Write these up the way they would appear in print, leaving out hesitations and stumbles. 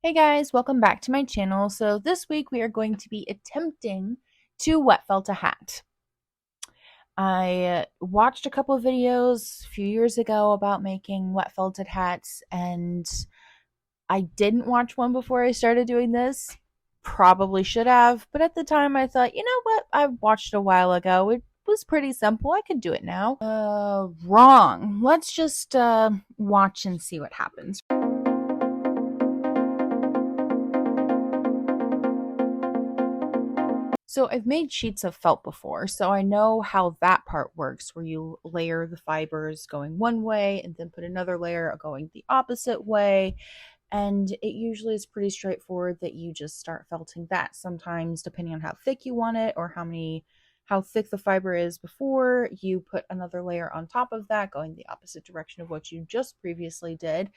Hey guys, welcome back to my channel. So this week we are going to be attempting to wet felt a hat. I watched a couple of videos a few years ago about making wet felted hats, and I didn't watch one before I started doing this. Probably should have, but at the time I thought, you know what, I watched a while ago. It was pretty simple. I could do it now. Wrong. Let's just watch and see what happens. So I've made sheets of felt before, so I know how that part works, where you layer the fibers going one way and then put another layer going the opposite way. And it usually is pretty straightforward that you just start felting that. Sometimes, depending on how thick you want it or how thick the fiber is before, you put another layer on top of that, going the opposite direction of what you just previously did.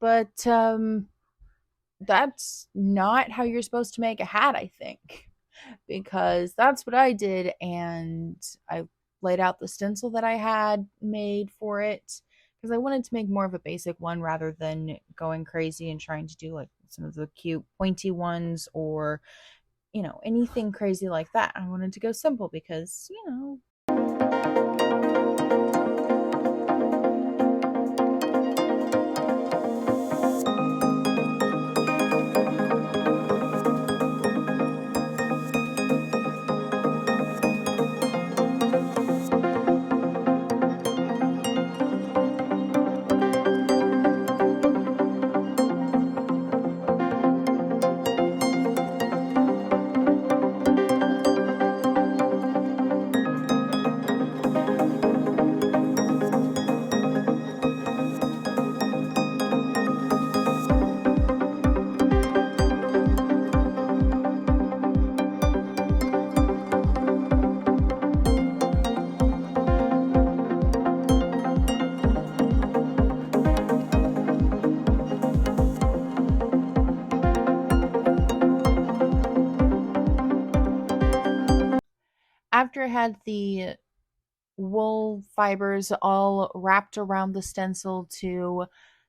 But that's not how you're supposed to make a hat, I think, because that's what I did, and I laid out the stencil that I had made for it because I wanted to make more of a basic one rather than going crazy and trying to do like some of the cute pointy ones or anything crazy like that. I wanted to go simple because after I had the wool fibers all wrapped around the stencil to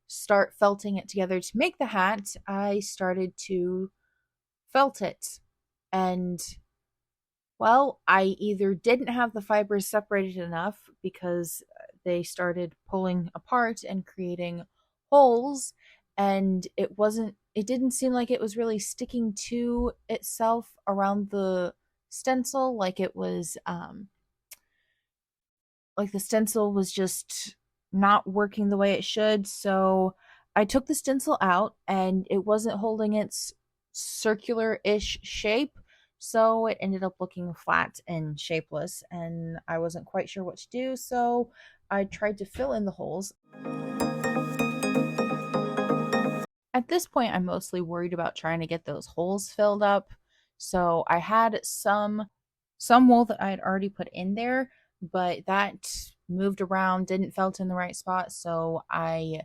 start felting it together to make the hat, I started to felt it. And well, I either didn't have the fibers separated enough because they started pulling apart and creating holes, and it didn't seem like it was really sticking to itself around the stencil, like it was like the stencil was just not working the way it should. So I took the stencil out and it wasn't holding its circular-ish shape. So it ended up looking flat and shapeless, and I wasn't quite sure what to do. So I tried to fill in the holes. At this point, I'm mostly worried about trying to get those holes filled up. So I had some wool that I had already put in there, but that moved around, didn't felt in the right spot, so I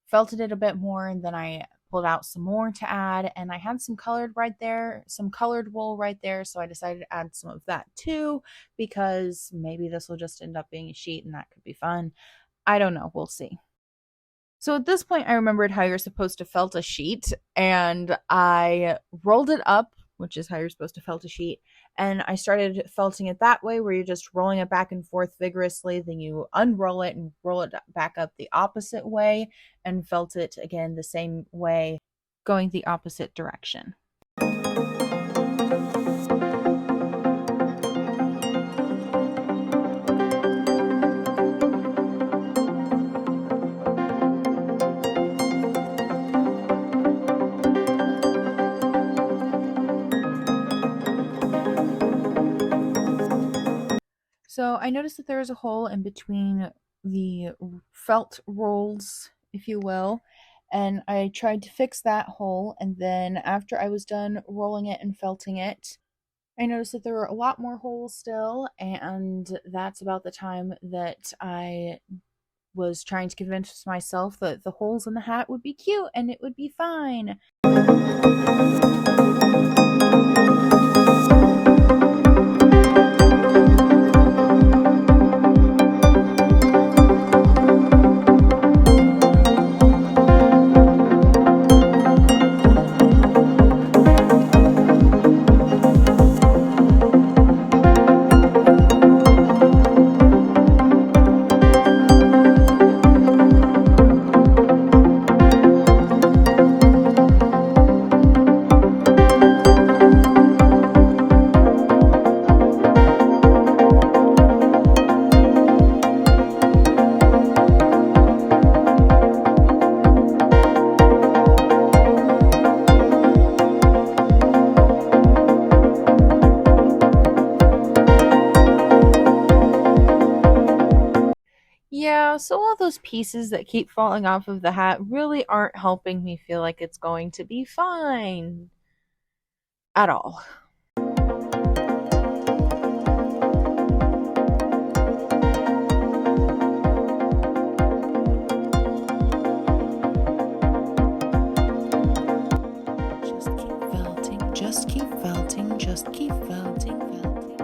felted it a bit more, and then I pulled out some more to add, and I had some colored wool right there, so I decided to add some of that too, because maybe this will just end up being a sheet and that could be fun. I don't know, we'll see. So at this point, I remembered how you're supposed to felt a sheet, and I rolled it up, which is how you're supposed to felt a sheet, and I started felting it that way, where you're just rolling it back and forth vigorously, then you unroll it and roll it back up the opposite way, and felt it again the same way, going the opposite direction. So I noticed that there was a hole in between the felt rolls, if you will, and I tried to fix that hole, and then after I was done rolling it and felting it, I noticed that there were a lot more holes still, and that's about the time that I was trying to convince myself that the holes in the hat would be cute and it would be fine. so all those pieces that keep falling off of the hat really aren't helping me feel like it's going to be fine at all. Just keep felting, just keep felting, just keep felting, felting.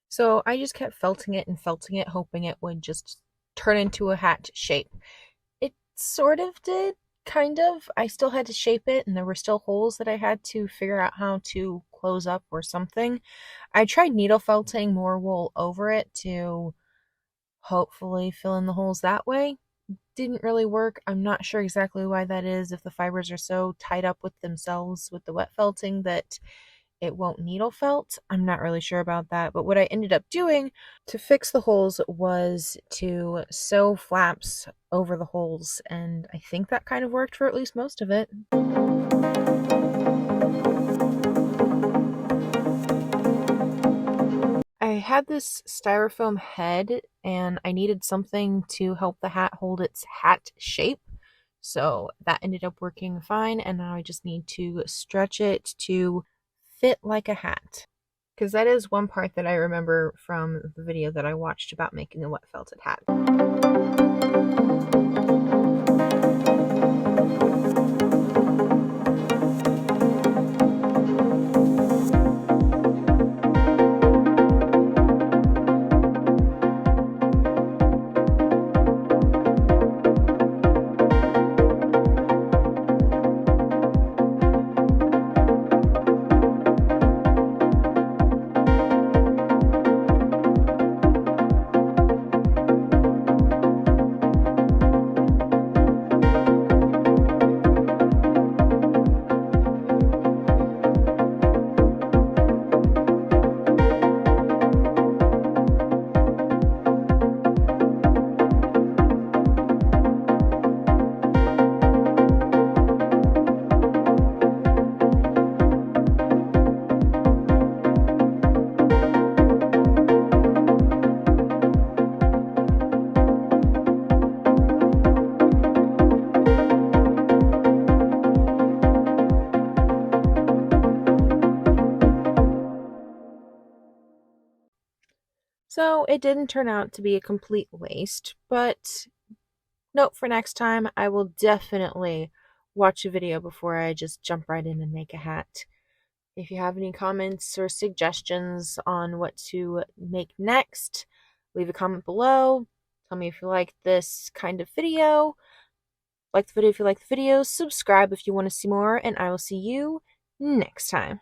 So I just kept felting it and felting it, hoping it would just turn into a hat shape. It sort of did, kind of. I still had to shape it, and there were still holes that I had to figure out how to close up or something. I tried needle felting more wool over it to hopefully fill in the holes that way. Didn't really work. I'm not sure exactly why that is, if the fibers are so tied up with themselves with the wet felting that it won't needle felt. I'm not really sure about that, but what I ended up doing to fix the holes was to sew flaps over the holes, and I think that kind of worked for at least most of it. I had this styrofoam head and I needed something to help the hat hold its hat shape. So that ended up working fine, and now I just need to stretch it to fit like a hat. Because that is one part that I remember from the video that I watched about making a wet felted hat. So it didn't turn out to be a complete waste, but note for next time, I will definitely watch a video before I just jump right in and make a hat. If you have any comments or suggestions on what to make next, leave a comment below. Tell me if you like this kind of video. Like the video if you like the video. Subscribe if you want to see more, and I will see you next time.